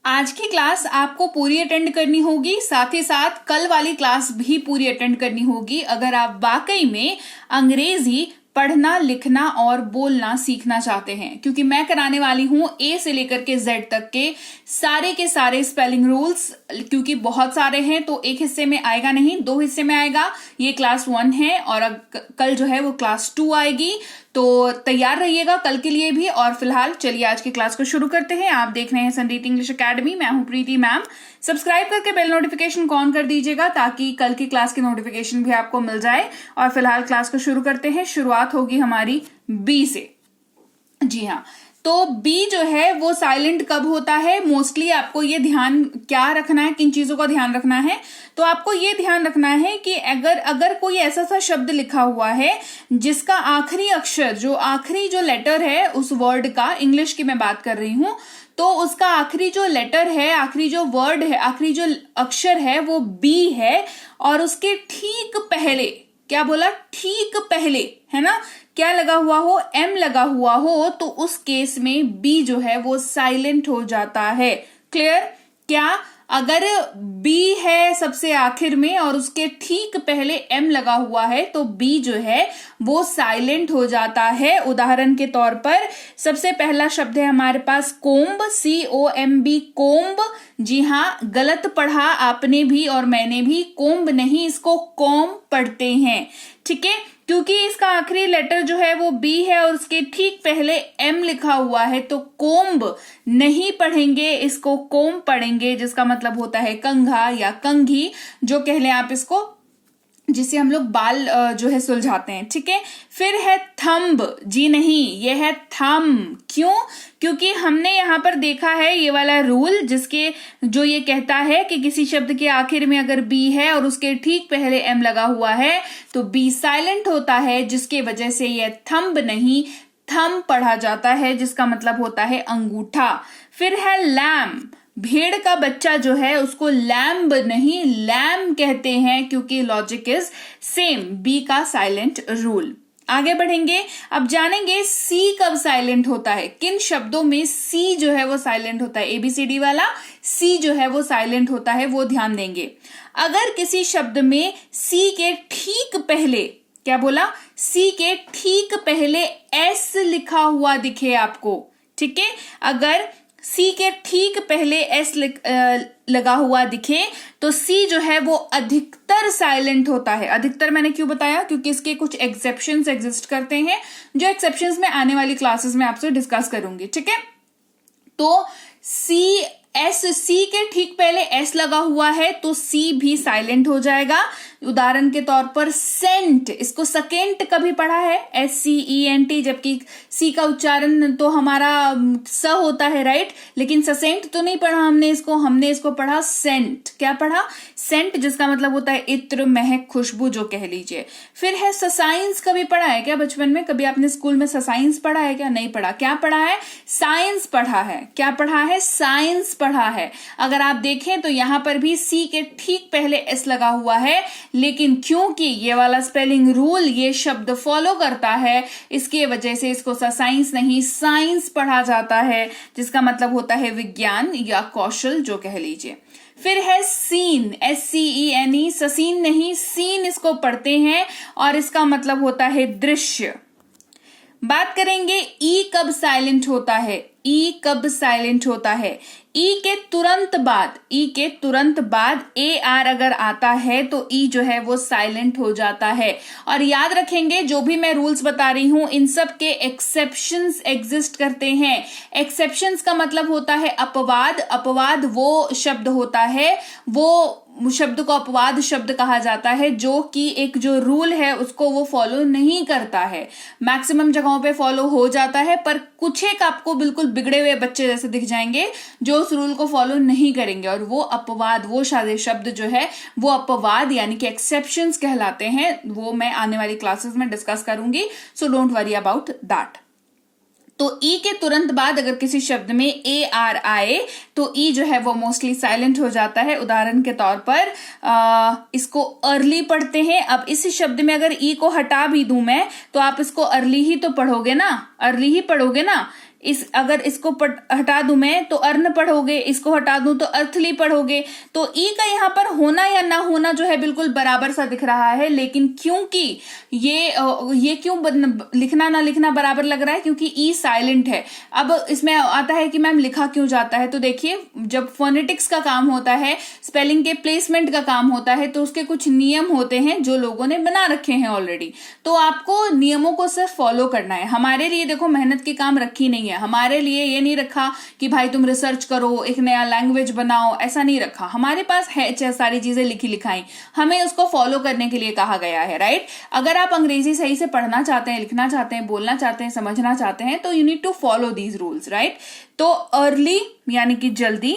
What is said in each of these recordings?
आज की क्लास आपको पूरी अटेंड करनी होगी, साथ ही साथ कल वाली क्लास भी पूरी अटेंड करनी होगी अगर आप वाकई में अंग्रेजी पढ़ना, लिखना और बोलना सीखना चाहते हैं, क्योंकि मैं कराने वाली हूं ए से लेकर के जेड तक के सारे स्पेलिंग रूल्स। क्योंकि बहुत सारे हैं तो एक हिस्से में आएगा नहीं, दो हिस्से में आएगा। ये क्लास 1 है और कल जो है वो क्लास 2 आएगी, तो तैयार रहिएगा कल के लिए भी। और फिलहाल चलिए आज की क्लास को शुरू करते हैं। आप देख रहे हैं संरीत इंग्लिश एकेडमी, मैं हूं प्रीति मैम। सब्सक्राइब करके बेल नोटिफिकेशन को ऑन कर दीजिएगा ताकि कल की क्लास की नोटिफिकेशन भी आपको मिल जाए। और फिलहाल क्लास को शुरू करते हैं। शुरुआत होगी हमारी बी से। जी हाँ, तो बी जो है वो साइलेंट कब होता है, मोस्टली आपको ये ध्यान क्या रखना है, किन चीजों का ध्यान रखना है, तो आपको ये ध्यान रखना है कि अगर कोई ऐसा सा शब्द लिखा हुआ है जिसका आखिरी अक्षर, आखिरी जो लेटर है उस वर्ड का, इंग्लिश की मैं बात कर रही हूं, तो उसका आखिरी जो लेटर है, आखिरी जो वर्ड है, आखिरी जो अक्षर है वो बी है और उसके ठीक पहले, क्या बोला, ठीक पहले, है ना, क्या लगा हुआ हो, एम लगा हुआ हो, तो उस केस में बी जो है वो साइलेंट हो जाता है। क्लियर? क्या अगर बी है सबसे आखिर में और उसके ठीक पहले एम लगा हुआ है तो बी जो है वो साइलेंट हो जाता है। उदाहरण के तौर पर सबसे पहला शब्द है हमारे पास कोम्ब, COMB, कोम्ब। जी हाँ, गलत पढ़ा आपने भी और मैंने भी, कोम्ब नहीं, इसको कॉम पढ़ते हैं। ठीक है, क्योंकि इसका आखिरी लेटर जो है वो बी है और उसके ठीक पहले एम लिखा हुआ है, तो कोम्ब नहीं पढ़ेंगे, इसको कोम पढ़ेंगे, जिसका मतलब होता है कंघा या कंघी, जो कह लें आप इसको, जिसे हम लोग बाल जो है सुलझाते हैं। ठीक है, फिर है थंब। जी नहीं, ये है थम। क्यों? क्योंकि हमने यहां पर देखा है ये वाला रूल, जिसके जो ये कहता है कि किसी शब्द के आखिर में अगर बी है और उसके ठीक पहले एम लगा हुआ है तो बी साइलेंट होता है, जिसके वजह से ये थंब नहीं थम पढ़ा जाता है, जिसका मतलब होता है अंगूठा। फिर है लैम्ब। भेड़ का बच्चा जो है उसको लैम्ब नहीं लैम कहते हैं, क्योंकि लॉजिक इज सेम, बी का साइलेंट रूल। आगे बढ़ेंगे, अब जानेंगे सी कब साइलेंट होता है, किन शब्दों में सी जो है वो साइलेंट होता है। ABCD वाला सी जो है वो साइलेंट होता है, वो ध्यान देंगे। अगर किसी शब्द में सी के ठीक पहले, क्या बोला, सी के ठीक पहले एस लिखा हुआ दिखे आपको, ठीक है, अगर सी के ठीक पहले एस लगा हुआ दिखे तो सी जो है वो अधिकतर साइलेंट होता है। अधिकतर मैंने क्यों बताया, क्योंकि इसके कुछ एक्सेप्शंस एग्जिस्ट करते हैं, जो एक्सेप्शंस मैं आने वाली क्लासेस में आपसे डिस्कस करूंगी। ठीक है, तो सी के ठीक पहले एस लगा हुआ है तो सी भी साइलेंट हो जाएगा। उदाहरण के तौर पर सेंट, इसको सकेंट कभी पढ़ा है, SCENT, जबकि सी का उच्चारण तो हमारा स होता है, राइट, लेकिन ससेंट तो नहीं पढ़ा हमने इसको पढ़ा सेंट। क्या पढ़ा? सेंट, जिसका मतलब होता है इत्र, महक, खुशबू, जो कह लीजिए। फिर है ससाइंस, कभी पढ़ा है क्या बचपन में? कभी आपने स्कूल में ससाइंस पढ़ा है क्या? नहीं पढ़ा। क्या पढ़ा है? साइंस पढ़ा है। क्या पढ़ा है? साइंस पढ़ा है। अगर आप देखें तो यहां पर भी सी के ठीक पहले एस लगा हुआ है, लेकिन क्योंकि ये वाला स्पेलिंग रूल ये शब्द फॉलो करता है, इसके वजह से इसको साइंस नहीं साइंस पढ़ा जाता है, जिसका मतलब होता है विज्ञान या कौशल, जो कह लीजिए। फिर है सीन, SCENE, ससीन नहीं सीन इसको पढ़ते हैं और इसका मतलब होता है दृश्य। बात करेंगे ई कब साइलेंट होता है। ई कब साइलेंट होता है? ई के तुरंत बाद AR अगर आता है तो ई जो है वो साइलेंट हो जाता है। और याद रखेंगे जो भी मैं रूल्स बता रही हूं इन सब के एक्सेप्शंस एग्जिस्ट करते हैं। एक्सेप्शंस का मतलब होता है अपवाद। अपवाद वो शब्द होता है, वो शब्द को अपवाद शब्द कहा जाता है जो कि एक जो रूल है उसको वो फॉलो नहीं करता है। मैक्सिमम जगहों पे फॉलो हो जाता है, पर कुछ एक आपको बिल्कुल बिगड़े हुए बच्चे जैसे दिख जाएंगे जो उस रूल को फॉलो नहीं करेंगे, और वो अपवाद, वो शब्द जो है वो अपवाद यानी कि एक्सेप्शंस कहलाते हैं। वो मैं आने वाली क्लासेस में डिस्कस करूंगी, so don't worry about that. तो ई के तुरंत बाद अगर किसी शब्द में AR आए तो ई जो है वो मोस्टली साइलेंट हो जाता है। उदाहरण के तौर पर इसको अर्ली पढ़ते हैं। अब इस शब्द में अगर ई को हटा भी दूं मैं तो आप इसको अर्ली ही तो पढ़ोगे ना, अर्ली ही पढ़ोगे ना। अगर इसको हटा दूं मैं तो अर्ण पढ़ोगे, इसको हटा दूं तो अर्थली पढ़ोगे। तो ई का यहाँ पर होना या ना होना जो है बिल्कुल बराबर सा दिख रहा है, लेकिन क्योंकि ये क्यों लिखना ना लिखना बराबर लग रहा है, क्योंकि ई साइलेंट है। अब इसमें आता है कि मैम लिखा क्यों जाता है, तो देखिए जब फोनेटिक्स का काम होता है, स्पेलिंग के प्लेसमेंट का काम होता है, तो उसके कुछ नियम होते हैं जो लोगों ने बना रखे हैं ऑलरेडी। तो आपको नियमों को सिर्फ फॉलो करना है। हमारे लिए देखो मेहनत की काम रखी नहीं है, हमारे लिए ये नहीं रखा कि भाई तुम रिसर्च करो, एक नया लैंग्वेज बनाओ, ऐसा नहीं रखा। हमारे पास है सारी चीजें लिखी लिखाई, हमें उसको फॉलो करने के लिए कहा गया है, राइट। अगर आप अंग्रेजी सही से पढ़ना चाहते हैं, लिखना चाहते हैं, बोलना चाहते हैं, समझना चाहते हैं, तो you need to follow these rules, right. तो अर्ली यानी कि जल्दी,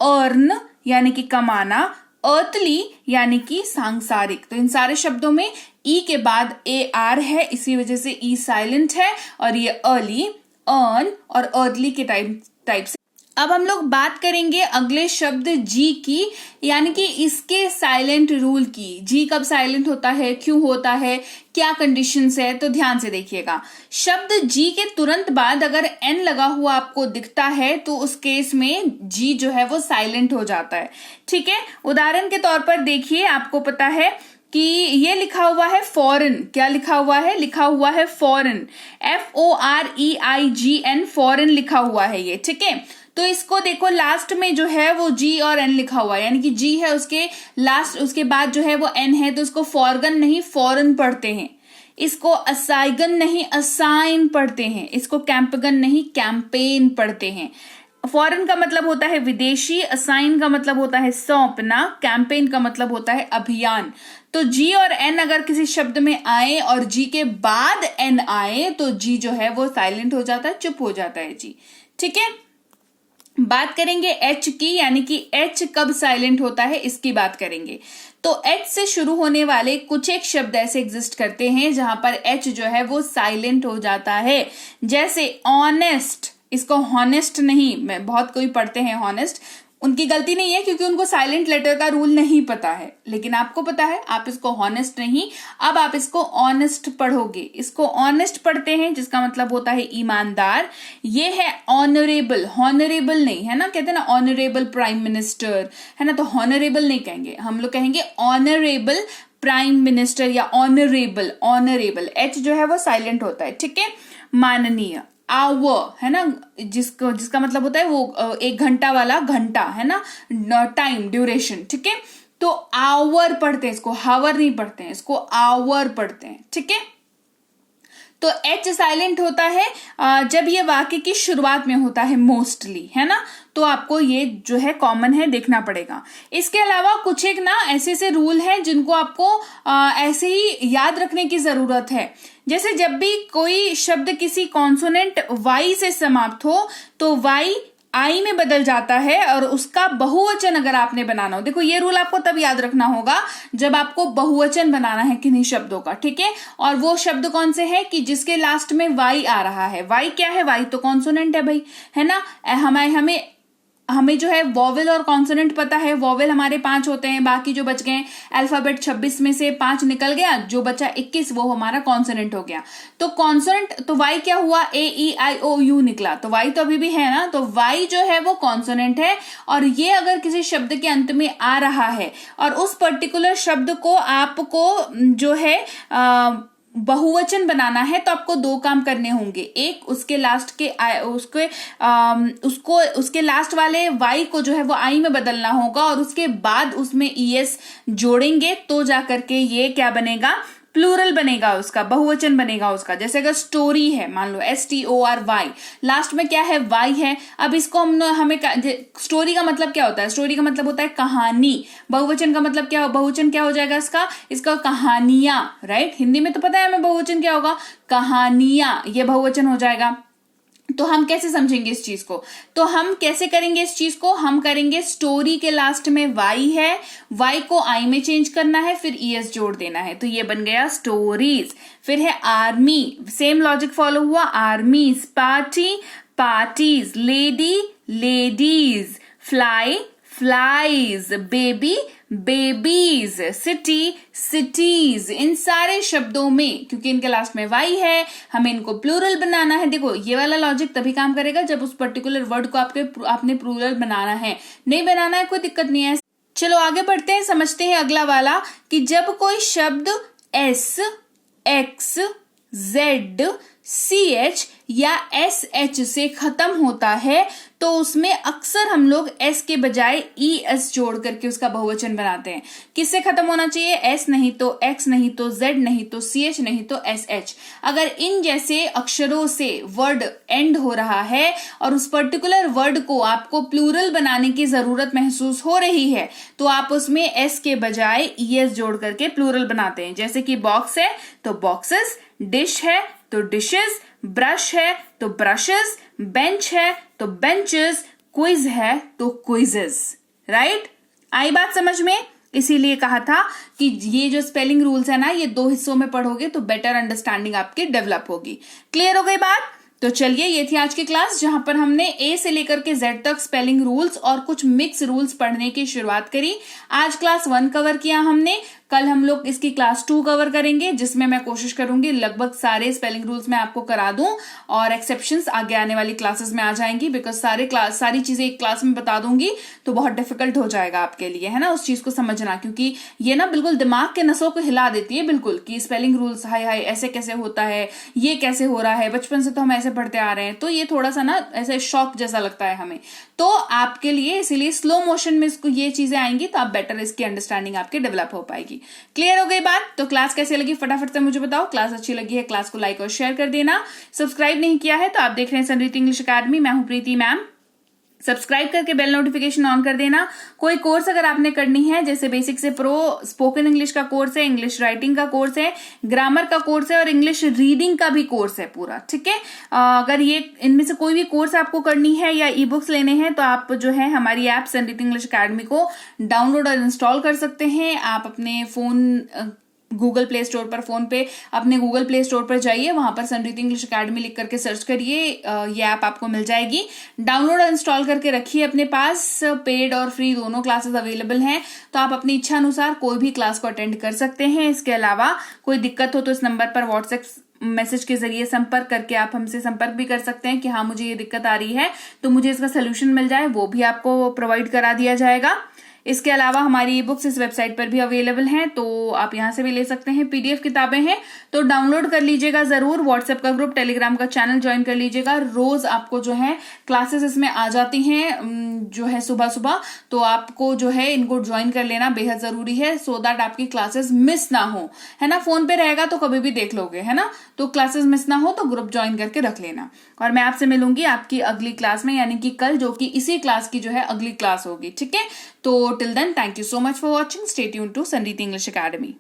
अर्न यानी कि कमाना, अर्थली यानी कि सांसारिक। तो इन सारे शब्दों में ई के बाद ए आर है, इसी वजह से ई साइलेंट है, और ये अर्ली, अर्न और अर्थली के टाइप से। अब हम लोग बात करेंगे अगले शब्द जी की, यानी कि इसके साइलेंट रूल की। जी कब साइलेंट होता है, क्यों होता है, क्या कंडीशंस है, तो ध्यान से देखिएगा। शब्द जी के तुरंत बाद अगर एन लगा हुआ आपको दिखता है तो उस केस में जी जो है वो साइलेंट हो जाता है, ठीक है। उदाहरण के तौर पर देखिए, आपको पता है कि ये लिखा हुआ है फॉरेन। क्या लिखा हुआ है? लिखा हुआ है फॉरेन, FOREIGN, फॉरेन लिखा हुआ है ये, ठीक है। तो इसको देखो लास्ट में जो है वो जी और एन लिखा हुआ है, यानी कि जी है उसके लास्ट, उसके बाद जो है वो एन है, तो इसको फॉरगन नहीं फॉरेन पढ़ते हैं। इसको असाइगन नहीं असाइन पढ़ते हैं। इसको कैंपगन नहीं कैंपेन पढ़ते हैं। फॉरेन का मतलब होता है विदेशी, असाइन का मतलब होता है सौंपना, कैंपेन का मतलब होता है अभियान। तो जी और एन अगर किसी शब्द में आए और जी के बाद एन आए तो जी जो है वो साइलेंट हो जाता है, चुप हो जाता है जी, ठीक है। बात करेंगे एच की, यानी कि एच कब साइलेंट होता है इसकी बात करेंगे। तो एच से शुरू होने वाले कुछ एक शब्द ऐसे एग्जिस्ट करते हैं जहां पर एच जो है वो साइलेंट हो जाता है, जैसे ऑनेस्ट। इसको हॉनेस्ट नहीं, मैं बहुत कोई पढ़ते हैं हॉनेस्ट, उनकी गलती नहीं है क्योंकि उनको साइलेंट लेटर का रूल नहीं पता है, लेकिन आपको पता है, आप इसको हॉनेस्ट नहीं, अब आप इसको ऑनेस्ट पढ़ोगे। इसको ऑनेस्ट पढ़ते हैं जिसका मतलब होता है ईमानदार। ये है ऑनरेबल, हॉनरेबल नहीं, है ना, कहते हैं ना ऑनरेबल प्राइम मिनिस्टर, है ना, तो हॉनरेबल नहीं कहेंगे, हम लोग कहेंगे ऑनरेबल प्राइम मिनिस्टर या ऑनरेबल। ऑनरेबल एच जो है वो साइलेंट होता है, ठीक है। माननीय, आवर, है ना, जिसका मतलब होता है वो 1 घंटा वाला घंटा, है ना, टाइम ड्यूरेशन, ठीक है। तो आवर पढ़ते हैं, इसको हावर नहीं पढ़ते हैं, इसको आवर पढ़ते हैं, ठीक है। तो एच साइलेंट होता है जब ये वाक्य की शुरुआत में होता है मोस्टली, है ना, तो आपको ये जो है कॉमन है देखना पड़ेगा। इसके अलावा कुछ एक ना ऐसे रूल है जिनको आपको ऐसे ही याद रखने की जरूरत है। जैसे जब भी कोई शब्द किसी कॉन्सोनेंट वाई से समाप्त हो तो वाई आई में बदल जाता है और उसका बहुवचन अगर आपने बनाना हो, देखो ये रूल आपको तब याद रखना होगा जब आपको बहुवचन बनाना है किन्हीं शब्दों का, ठीक है। और वो शब्द कौन से हैं कि जिसके लास्ट में वाई आ रहा है। वाई क्या है? वाई तो कॉन्सोनेंट है भाई, है ना। हमें जो है वॉवेल और कॉन्सोनेंट पता है। वॉवेल हमारे 5 होते हैं, बाकी जो बच गए अल्फाबेट 26 में से 5 निकल गया, जो बचा 21 वो हमारा कॉन्सोनेंट हो गया। तो कॉन्सोनेंट तो वाई क्या हुआ? AEIOU निकला, तो वाई तो अभी भी है ना, तो वाई जो है वो कॉन्सोनेंट है। और ये अगर किसी शब्द के अंत में आ रहा है और उस पर्टिकुलर शब्द को आपको जो है बहुवचन बनाना है तो आपको 2 काम करने होंगे। एक, उसके लास्ट के उसके लास्ट वाले वाई को जो है वो आई में बदलना होगा और उसके बाद उसमें ES जोड़ेंगे तो जाकर के ये क्या बनेगा? प्लूरल बनेगा, उसका बहुवचन बनेगा उसका। जैसे अगर स्टोरी है, मान लो STORY, लास्ट में क्या है? वाई है। अब इसको हमें स्टोरी का मतलब क्या होता है? स्टोरी का मतलब होता है कहानी। बहुवचन का मतलब क्या? बहुवचन क्या हो जाएगा इसका कहानियां, राइट। हिंदी में तो पता है हमें बहुवचन क्या होगा? कहानियां, ये बहुवचन हो जाएगा। तो हम कैसे समझेंगे इस चीज को? तो हम कैसे करेंगे इस चीज को? हम करेंगे स्टोरी के लास्ट में वाई है, वाई को आई में चेंज करना है, फिर ES जोड़ देना है, तो ये बन गया स्टोरीज। फिर है आर्मी, सेम लॉजिक फॉलो हुआ। Armies, party, parties, lady, ladies, fly, flies, baby, babies, city, cities. इन सारे शब्दों में क्योंकि इनके लास्ट में वाई है, हमें इनको प्लूरल बनाना है। देखो ये वाला लॉजिक तभी काम करेगा जब उस पर्टिकुलर वर्ड को आपने प्लूरल बनाना है, नहीं बनाना है कोई दिक्कत नहीं है। चलो आगे बढ़ते हैं, समझते हैं अगला वाला कि जब कोई शब्द एस, एक्स, जेड, CH या SH से खत्म होता है तो उसमें अक्सर हम लोग S के बजाय ES जोड़ करके उसका बहुवचन बनाते हैं। किससे खत्म होना चाहिए? S नहीं तो X नहीं तो Z नहीं तो CH नहीं तो SH। अगर इन जैसे अक्षरों से वर्ड एंड हो रहा है और उस पर्टिकुलर वर्ड को आपको प्लूरल बनाने की जरूरत महसूस हो रही है तो आप उसमें S के बजाय ES जोड़ करके प्लूरल बनाते हैं। जैसे कि बॉक्स है तो बॉक्सेस, डिश है तो डिशेस, ब्रश है तो ब्रशेस, बेंच है तो बेंचेस, क्विज है तो क्विजेस। राइट? आई बात समझ में? इसीलिए कहा था कि ये जो स्पेलिंग रूल्स है ना, ये 2 हिस्सों में पढ़ोगे तो बेटर अंडरस्टैंडिंग आपकी डेवलप होगी। क्लियर हो गई बात? तो चलिए ये थी आज की क्लास जहां पर हमने ए से लेकर के जेड तक स्पेलिंग रूल्स और कुछ मिक्स रूल्स पढ़ने की शुरुआत करी। आज क्लास 1 कवर किया हमने, कल हम लोग इसकी क्लास 2 कवर करेंगे जिसमें मैं कोशिश करूंगी लगभग सारे स्पेलिंग रूल्स मैं आपको करा दूं और एक्सेप्शंस आगे आने वाली क्लासेस में आ जाएंगी, बिकॉज सारी चीजें एक क्लास में बता दूंगी तो बहुत डिफिकल्ट हो जाएगा आपके लिए, है ना, उस चीज को समझना, क्योंकि ये ना बिल्कुल दिमाग के नसों को हिला देती है बिल्कुल कि स्पेलिंग रूल्स हाय हाय ऐसे कैसे होता है, ये कैसे हो रहा है, बचपन से तो हम ऐसे पढ़ते आ रहे हैं, तो ये थोड़ा सा ना ऐसे शॉक जैसा लगता है हमें। तो आपके लिए इसीलिए स्लो मोशन में इसको ये चीजें आएंगी तो आप बेटर इसकी अंडरस्टैंडिंग आपकी डेवलप हो पाएगी। क्लियर हो गई बात? तो क्लास कैसे लगी फटाफट से मुझे बताओ। क्लास अच्छी लगी है क्लास को लाइक और शेयर कर देना। सब्सक्राइब नहीं किया है तो आप देख रहे हैं समृद्धि इंग्लिश अकेडमी, मैं हूं प्रीति मैम। सब्सक्राइब करके बेल नोटिफिकेशन ऑन कर देना। कोई कोर्स अगर आपने करनी है जैसे बेसिक से प्रो, स्पोकन इंग्लिश का कोर्स है, इंग्लिश राइटिंग का कोर्स है, ग्रामर का कोर्स है और इंग्लिश रीडिंग का भी कोर्स है पूरा, ठीक है। अगर ये इनमें से कोई भी कोर्स आपको करनी है या ई बुक्स लेने हैं तो आप जो है हमारी ऐप समृद्धि इंग्लिश अकेडमी को डाउनलोड और इंस्टॉल कर सकते हैं। आप अपने फोन गूगल प्ले स्टोर पर, फोन पे अपने गूगल प्ले स्टोर पर जाइए, वहां पर समृद्धि इंग्लिश अकेडमी लिख करके सर्च करिए, ये ऐप आपको मिल जाएगी। डाउनलोड और इंस्टॉल करके रखिए अपने पास, पेड और फ्री दोनों क्लासेस अवेलेबल हैं, तो आप अपनी इच्छा अनुसार कोई भी क्लास को अटेंड कर सकते हैं। इसके अलावा कोई दिक्कत हो तो इस नंबर पर व्हाट्सएप मैसेज के जरिए संपर्क करके आप हमसे संपर्क भी कर सकते हैं कि हाँ मुझे ये दिक्कत आ रही है तो मुझे इसका सोल्यूशन मिल जाए, वो भी आपको प्रोवाइड करा दिया जाएगा। इसके अलावा हमारी ई बुक्स इस वेबसाइट पर भी अवेलेबल हैं तो आप यहां से भी ले सकते हैं। PDF किताबें हैं तो डाउनलोड कर लीजिएगा जरूर। व्हाट्सएप का ग्रुप, टेलीग्राम का चैनल ज्वाइन कर लीजिएगा। रोज आपको जो है क्लासेस इसमें आ जाती हैं जो है सुबह सुबह, तो आपको जो है इनको ज्वाइन कर लेना बेहद जरूरी है सो दैट आपकी क्लासेस मिस ना हो, है ना। फोन पे रहेगा तो कभी भी देख लोगे, है ना, तो क्लासेस मिस ना हो तो ग्रुप ज्वाइन करके रख लेना। और मैं आपसे मिलूंगी आपकी अगली क्लास में, यानी कि कल, जो कि इसी क्लास की जो है अगली क्लास होगी, ठीक है। तो till then, thank you so much for watching. Stay tuned to Sandeep English Academy.